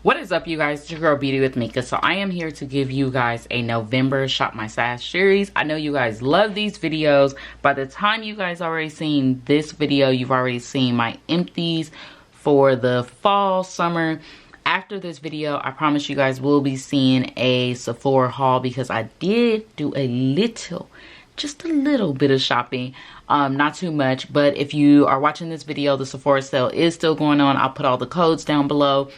What is up, you guys? It's your girl Beauty with Mika. So I am here to give you guys a November Shop My Stash series. I know you guys love these videos. By the time you guys already seen this video, you've already seen my empties for the fall, summer. After this video, I promise you guys will be seeing a Sephora haul because I did do a little, just a little bit of shopping. Not too much, but if you are watching this video, the Sephora sale is still going on. I'll put all the codes down below.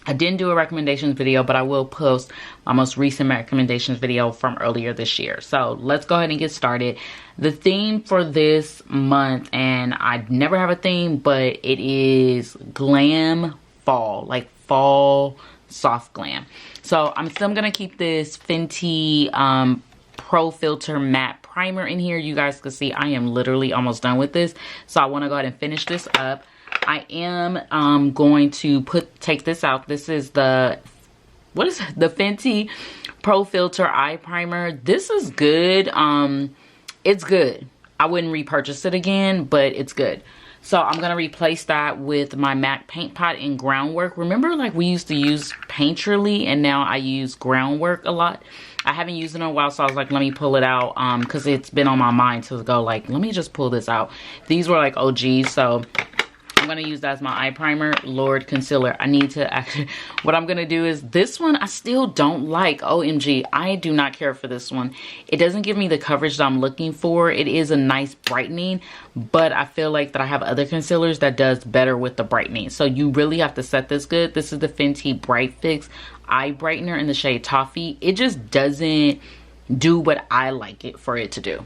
I didn't do a recommendations video, but I will post my most recent recommendations video from earlier this year. So let's go ahead and get started. The theme for this month, and I never have a theme, but it is glam fall, like fall soft glam. So I'm still gonna keep this FENTY Pro Filter Matte Primer in here. You guys can see I am literally almost done with this. So I wanna go ahead and finish this up. I am going to take this out. This is the FENTY Pro Filter Eye Primer. This is good. It's good. I wouldn't repurchase it again, but it's good. So I'm gonna replace that with my MAC Paint Pot in Groundwork. Remember, like, we used to use Painterly, and now I use Groundwork a lot. I haven't used it in a while, so I was like, let me pull it out, because it's been on my mind to go, like, let me just pull this out. These were like OGs, so I'm gonna use that as my eye primer. Lord, concealer. I need to actually, what I'm gonna do is, this one I still don't like. OMG, I do not care for this one. It doesn't give me the coverage that I'm looking for. It is a nice brightening, but I feel like that I have other concealers that does better with the brightening. So you really have to set this good. This is the FENTY Bright Fix Eye Brightener in the shade Toffee. It just doesn't do what I like it for it to do.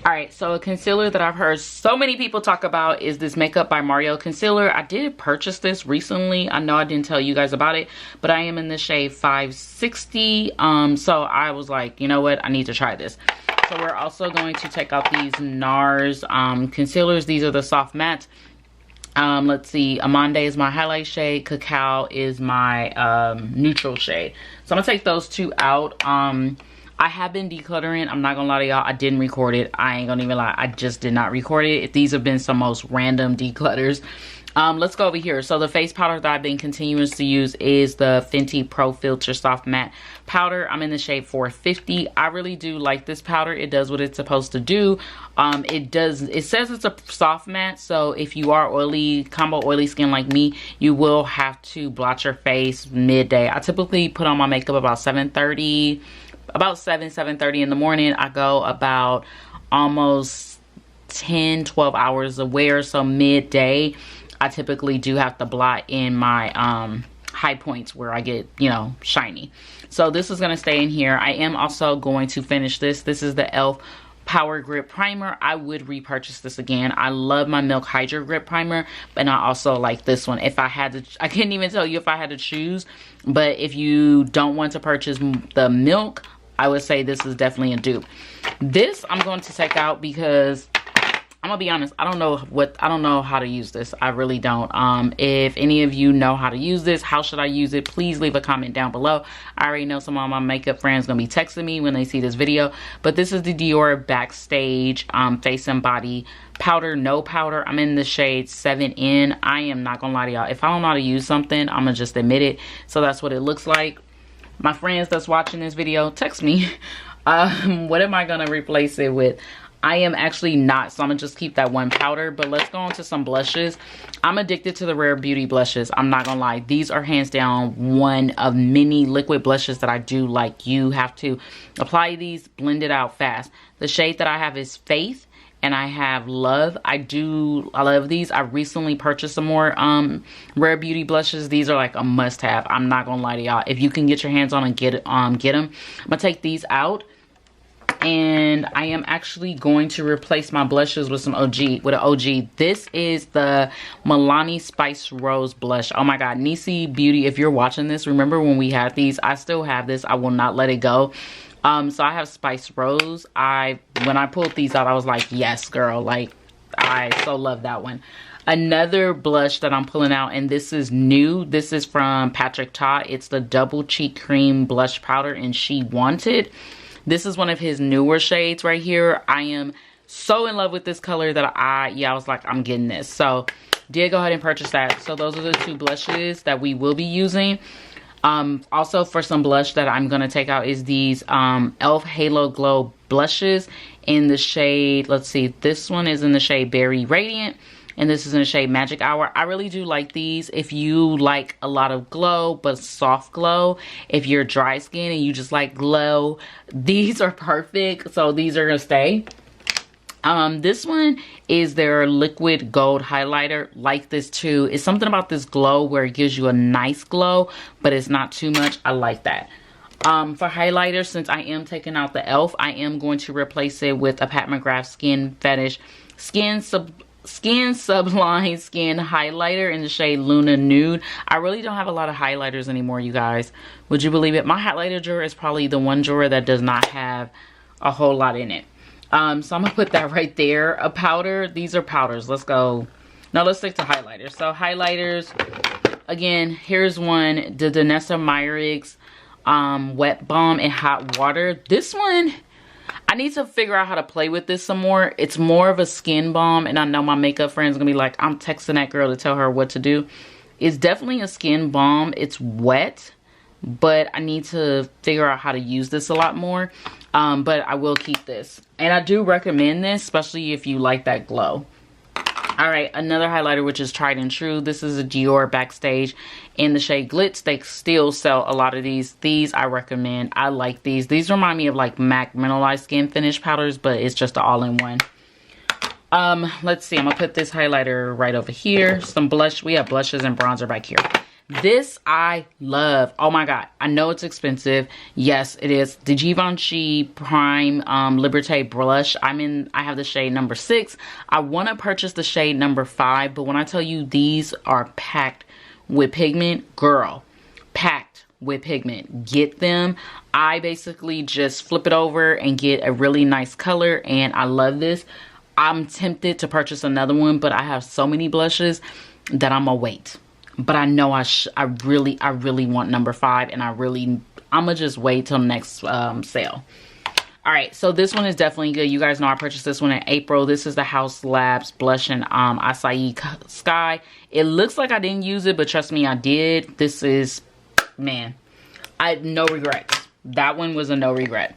Alright, so a concealer that I've heard so many people talk about is this Makeup by Mario concealer. I did purchase this recently. I know I didn't tell you guys about it, but I am in the shade 560. So I was like, you know what? I need to try this. So we're also going to take out these NARS concealers. These are the soft mattes. Let's see, Amande is my highlight shade, Cacao is my neutral shade. So I'm gonna take those two out. I have been decluttering. I'm not gonna lie to y'all, I didn't record it. I ain't gonna even lie, I just did not record it. These have been some most random declutters. Let's go over here. So the face powder that I've been continuing to use is the FENTY Pro Filter Soft Matte Powder. I'm in the shade 450. I really do like this powder. It does what it's supposed to do. It says it's a soft matte, so if you are oily, combo oily skin like me, you will have to blot your face midday. I typically put on my makeup about 7:30. About 7:30 in the morning. I go about almost 10-12 hours of wear, so midday I typically do have to blot in my high points where I get, you know, shiny. So this is going to stay in here. I am also going to finish this. This is the e.l.f. Power Grip Primer. I would repurchase this again. I love my Milk Hydro Grip Primer, but I also like this one. If I had to, I couldn't even tell you if I had to choose, but if you don't want to purchase the Milk, I would say this is definitely a dupe. This I'm going to take out because I'm gonna be honest, I don't know how to use this. I really don't. If any of you know how to use this, how should I use it, please leave a comment down below. I already know some of my makeup friends gonna be texting me when they see this video, but this is the Dior Backstage Face and Body Powder, No Powder. I'm in the shade 7N. I am not gonna lie to y'all, if I don't know how to use something, I'm gonna just admit it. So that's what it looks like. My friends that's watching this video, text me. What am I gonna replace it with? I am actually not, so I'm gonna just keep that one powder. But let's go on to some blushes. I'm addicted to the Rare Beauty blushes. I'm not gonna lie, these are hands down one of many liquid blushes that I do like. You have to apply these, blend it out fast. The shade that I have is Faith, and I have Love. I love these. I recently purchased some more Rare Beauty blushes. These are like a must-have. I'm not gonna lie to y'all. If you can get your hands on and get them. I'm gonna take these out, and I am actually going to replace my blushes with an OG. This is the Milani Spice Rose blush. Oh my god, Nisi Beauty, if you're watching this, remember when we had these? I still have this. I will not let it go. So I have Spice Rose. When I pulled these out, I was like, yes, girl. Like, I so love that one. Another blush that I'm pulling out, and this is new. This is from Patrick Ta. It's the Double Cheek Cream Blush Powder in She Wanted. This is one of his newer shades right here. I am so in love with this color that I was like, I'm getting this. So did go ahead and purchase that. So those are the two blushes that we will be using. Also for some blush that I'm going to take out is these e.l.f. Halo Glow blushes in the shade, let's see, this one is in the shade Berry Radiant, and this is in the shade Magic Hour. I really do like these. If you like a lot of glow but soft glow, if you're dry skin and you just like glow, these are perfect. So these are gonna stay. This one is their liquid gold highlighter. Like this too. It's something about this glow where it gives you a nice glow, but it's not too much. I like that. For highlighter, since I am taking out the e.l.f., I am going to replace it with a Pat McGrath Skin Fetish Skin Sublime Skin Highlighter in the shade Luna Nude. I really don't have a lot of highlighters anymore, you guys. Would you believe it? My highlighter drawer is probably the one drawer that does not have a whole lot in it. So I'm gonna put that right there. A powder. These are powders. Let's go. No, let's stick to highlighters. So highlighters. Again, here's one. The Danessa Myricks Wet Balm in Hot Water. This one, I need to figure out how to play with this some more. It's more of a skin balm, and I know my makeup friends gonna be like, I'm texting that girl to tell her what to do. It's definitely a skin balm. It's wet, but I need to figure out how to use this a lot more. But I will keep this, and I do recommend this, especially if you like that glow. All right, another highlighter, which is tried and true. This is a Dior Backstage in the shade Glitz. They still sell a lot of these. These I recommend. I like these. These remind me of like MAC Mineralized Skin Finish powders, but it's just an all-in-one. Let's see. I'm gonna put this highlighter right over here. Some blush. We have blushes and bronzer back here. This I love. Oh my god. I know it's expensive. Yes, it is. The Givenchy Prime Liberté blush. I have the shade number 6. I want to purchase the shade number 5, but when I tell you these are packed with pigment, girl, packed with pigment. Get them. I basically just flip it over and get a really nice color, and I love this. I'm tempted to purchase another one, but I have so many blushes that I'm gonna wait. But I know I really want number 5, and I'm gonna just wait till next sale. All right, so this one is definitely good. You guys know I purchased this one in April. This is the House Labs Blush in Acai Sky. It looks like I didn't use it, but trust me, I did. This is, man, no regrets. That one was a no regret.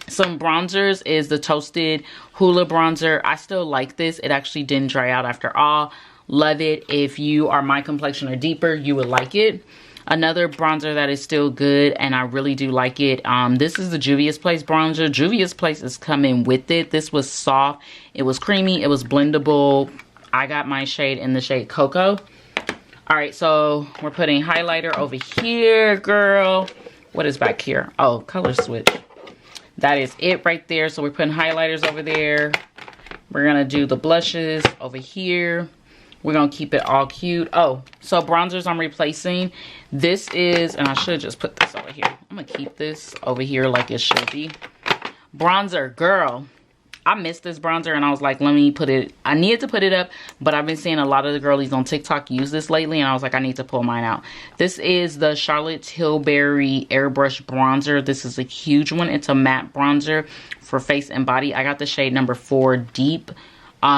Some bronzers is the Toasted Hula Bronzer. I still like this. It actually didn't dry out after all. Love it. If you are my complexion or deeper, you would like it. Another bronzer that is still good, and I really do like it. This is the Juvia's Place bronzer. Juvia's Place is coming with it. This was soft. It was creamy. It was blendable. I got my shade in the shade Coco. All right, so we're putting highlighter over here, girl. What is back here? Oh, color switch. That is it right there. So we're putting highlighters over there. We're going to do the blushes over here. We're going to keep it all cute. Oh, so bronzers I'm replacing. This is, and I should just put this over here. I'm going to keep this over here like it should be. Bronzer, girl. I missed this bronzer, and I was like, let me put it. I needed to put it up, but I've been seeing a lot of the girlies on TikTok use this lately, and I was like, I need to pull mine out. This is the Charlotte Tilbury Airbrush Bronzer. This is a huge one. It's a matte bronzer for face and body. I got the shade number 4 Deep.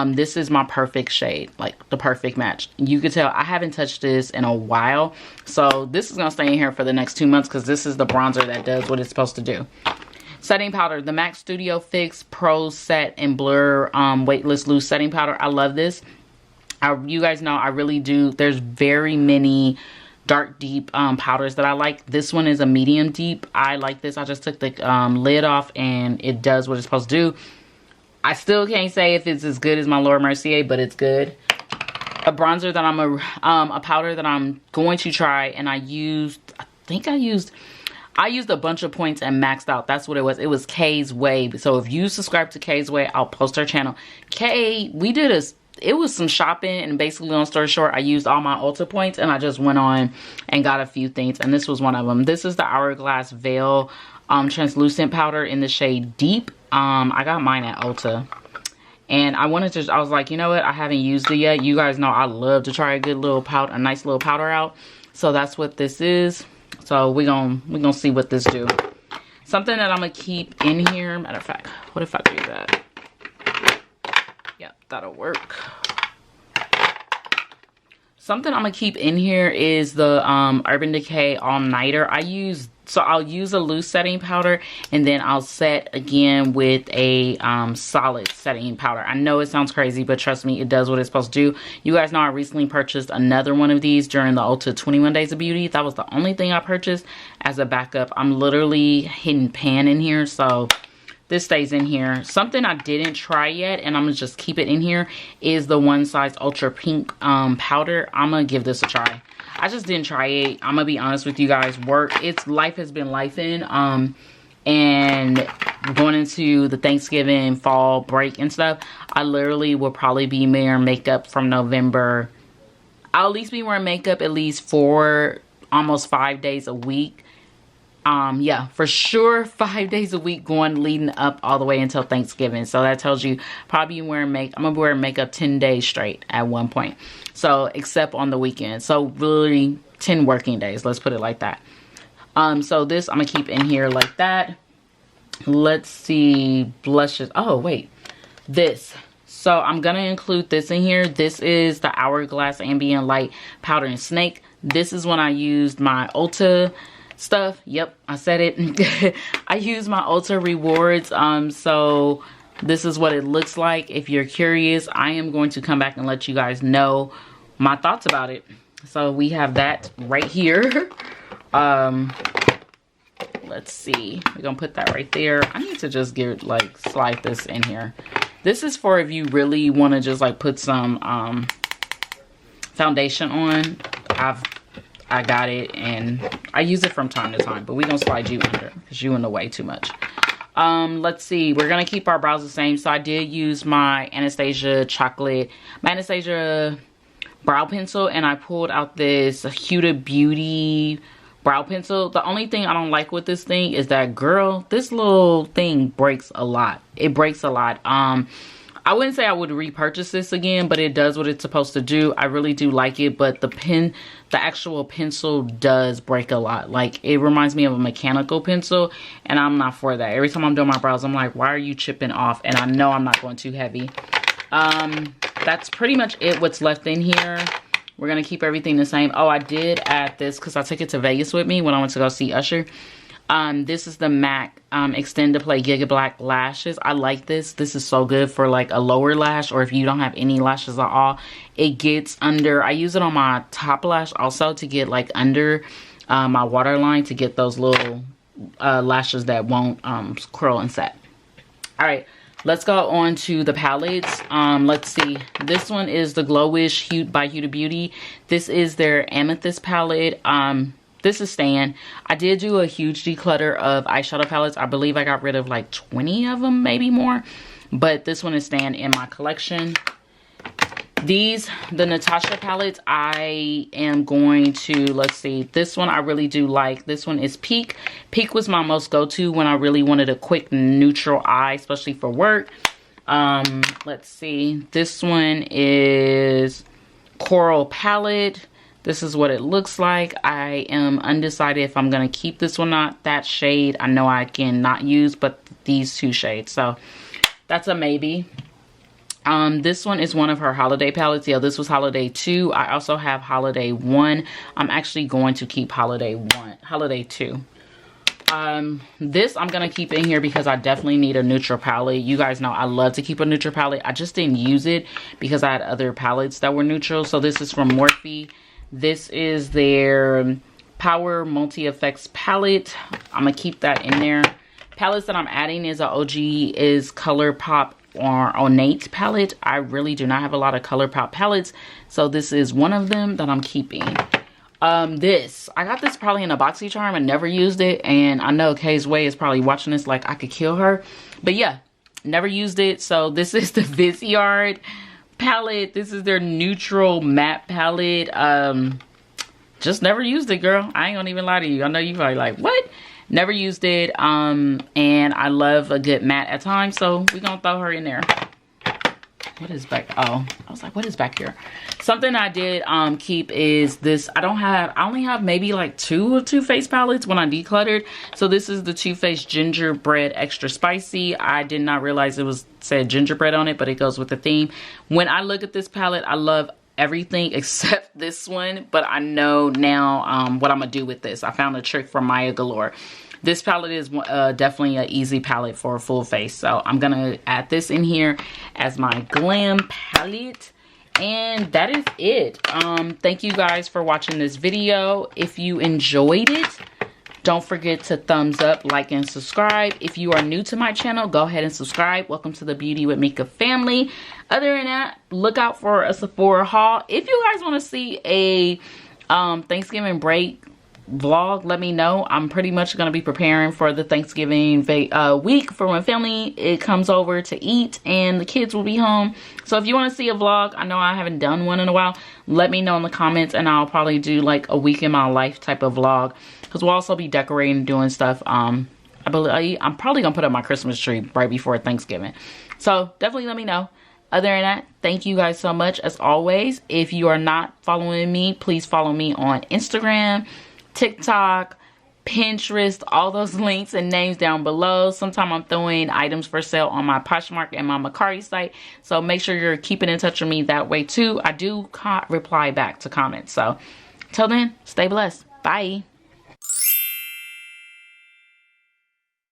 This is my perfect shade, like the perfect match. You can tell I haven't touched this in a while, so this is gonna stay in here for the next 2 months because this is the bronzer that does what it's supposed to do. Setting powder, the MAC Studio Fix Pro Set and Blur Weightless Loose Setting Powder. I love this. You guys know I really do. There's very many dark deep powders that I like. This one is a medium deep. I like this. I just took the lid off, and it does what it's supposed to do. I still can't say if it's as good as my Laura Mercier, but it's good. A bronzer that a powder that I'm going to try, and I used a bunch of points and maxed out. That's what it was. It was Kay's Way. So if you subscribe to Kay's Way, I'll post her channel. Kay, it was some shopping, and basically, long story short, I used all my Ulta points, and I just went on and got a few things, and this was one of them. This is the Hourglass Veil translucent powder in the shade Deep. I got mine at Ulta, and I was like, you know what, I haven't used it yet. You guys know I love to try a good little powder, a nice little powder out. So that's what this is. So we're gonna see what this do. Something that I'm gonna keep in here, matter of fact, what if I do that? Yep, that'll work. Something I'm gonna keep in here is the Urban Decay All Nighter. I'll use a loose setting powder, and then I'll set again with a solid setting powder. I know it sounds crazy, but trust me, it does what it's supposed to do. You guys know I recently purchased another one of these during the Ulta 21 Days of Beauty. That was the only thing I purchased as a backup. I'm literally hitting pan in here, so this stays in here. Something I didn't try yet, and I'm gonna just keep it in here, is the One Size Ultra Pink powder. I'm gonna give this a try. I just didn't try it. I'm gonna be honest with you guys. Life has been lifing, and going into the Thanksgiving fall break and stuff, I literally will probably be wearing makeup from November. I'll at least be wearing makeup at least 4, almost 5 days a week. Yeah, for sure 5 days a week leading up all the way until Thanksgiving. So that tells you probably I'm gonna be wearing makeup 10 days straight at one point. So except on the weekend. So really 10 working days, let's put it like that. So this I'm gonna keep in here like that. Let's see, blushes. Oh wait, this. So I'm gonna include this in here. This is the Hourglass Ambient Light Powder and Snake. This is when I used my Ulta stuff. Yep, I said it. I use my Ulta rewards. So this is what it looks like. If you're curious, I am going to come back and let you guys know my thoughts about it. So we have that right here. Let's see, we're gonna put that right there. I need to just slide this in here. This is for if you really want to just like put some foundation on. I got it, and I use it from time to time, but we're gonna slide you under because you in the way too much. Let's see, we're gonna keep our brows the same. So I did use my Anastasia brow pencil, and I pulled out this Huda Beauty brow pencil. The only thing I don't like with this thing is that, girl, this little thing breaks a lot. It breaks a lot. I wouldn't say I would repurchase this again, but it does what it's supposed to do. I really do like it, but the actual pencil does break a lot. Like, it reminds me of a mechanical pencil, and I'm not for that. Every time I'm doing my brows, I'm like, why are you chipping off? And I know I'm not going too heavy. That's pretty much it, what's left in here. We're gonna keep everything the same. Oh, I did add this because I took it to Vegas with me when I went to go see Usher. This is the MAC Extend to Play Giga Black Lashes. I like this. This is so good for like a lower lash, or if you don't have any lashes at all. It gets under, I use it on my top lash also to get like under my waterline, to get those little lashes that won't curl and set. All right, let's go on to the palettes. Let's see, this one is the Glowish by Huda Beauty. This is their Amethyst palette. This is Stan. I did do a huge declutter of eyeshadow palettes. I believe I got rid of like 20 of them, maybe more. But this one is Stan in my collection. The Natasha palettes, I am going to, let's see. This one I really do like. This one is Peak. Peak was my most go-to when I really wanted a quick neutral eye, especially for work. Let's see. This one is Coral palette. This is what it looks like. I am undecided if I'm going to keep this one or not. That shade I know I cannot use, but these two shades. So that's a maybe. This one is one of her holiday palettes. Yeah, this was holiday 2. I also have holiday 1. I'm actually going to keep holiday 2. This I'm going to keep in here because I definitely need a neutral palette. You guys know I love to keep a neutral palette. I just didn't use it because I had other palettes that were neutral. So this is from Morphe. This is their Power Multi Effects palette. I'm gonna keep that in there. Palettes that I'm adding is an OG is ColourPop or Ornate palette. I really do not have a lot of ColourPop palettes, so this is one of them that I'm keeping. I got this probably in a BoxyCharm and never used it, and I know Kay's Way is probably watching this like I could kill her, but yeah, never used it. So this is the Viseart palette. This is their neutral matte palette. Just never used it, girl. I ain't gonna even lie to you. I know you probably like, what? Never used it. And I love a good matte at times, so we're gonna throw her in there. What is back? Oh, I was like, what is back here? Something I did keep is this. I only have maybe like 2 of Too Faced palettes when I decluttered. So this is the Too Faced Gingerbread Extra Spicy. I did not realize it said gingerbread on it, but it goes with the theme. When I look at this palette, I love everything except this one, but I know now what I'm gonna do with this. I found a trick from Maya Galore. This palette is definitely an easy palette for a full face, so I'm gonna add this in here as my glam palette. And that is it. Thank you guys for watching this video. If you enjoyed it, don't forget to thumbs up, like, and subscribe. If you are new to my channel, go ahead and subscribe. Welcome to the Beauty with Mika family. Other than that, look out for a Sephora haul. If you guys want to see a Thanksgiving break vlog, let me know. I'm pretty much going to be preparing for the Thanksgiving week for when family it comes over to eat and the kids will be home. So if you want to see a vlog, I know I haven't done one in a while, let me know in the comments and I'll probably do like a week in my life type of vlog, because we'll also be decorating and doing stuff. I believe I'm probably gonna put up my Christmas tree right before Thanksgiving, so definitely let me know. Other than that, thank you guys so much as always. If you are not following me, please follow me on Instagram, TikTok, Pinterest, all those links and names down below. Sometimes I'm throwing items for sale on my Poshmark and my Mercari site, so make sure you're keeping in touch with me that way too. I do reply back to comments, so till then, stay blessed. Bye.